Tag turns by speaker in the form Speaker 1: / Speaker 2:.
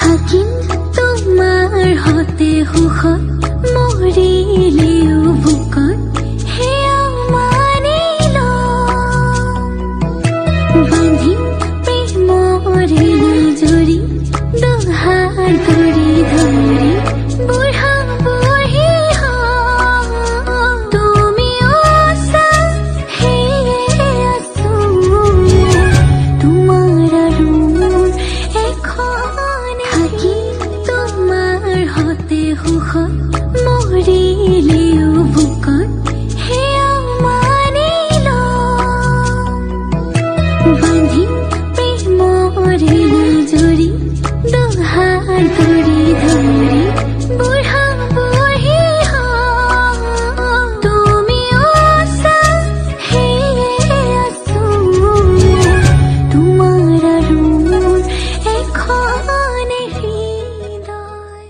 Speaker 1: থাকিম তোমাৰ হতে সুখত মৰিলেও বুকত সেয়া মানি বান্ধিম প্ৰেমৰে জৰি দুহাৰ কৰি ধৰি বুঢ়া বুঢ়ী তুমিও আছা সেয়ে আছো তোমাৰ আৰু মোৰ এখন থাকি তোমাৰ হতে সুখত মৰিলেও বুকত সেয়া মানি বান্ধিম প্ৰেমৰে জৰি দুহাৰ কৰি ধৰি বুঢ়া বুঢ়ী তুমিও আছা সেয়ে আছো তোমাৰ আৰু মোৰ এখন হৃদয়।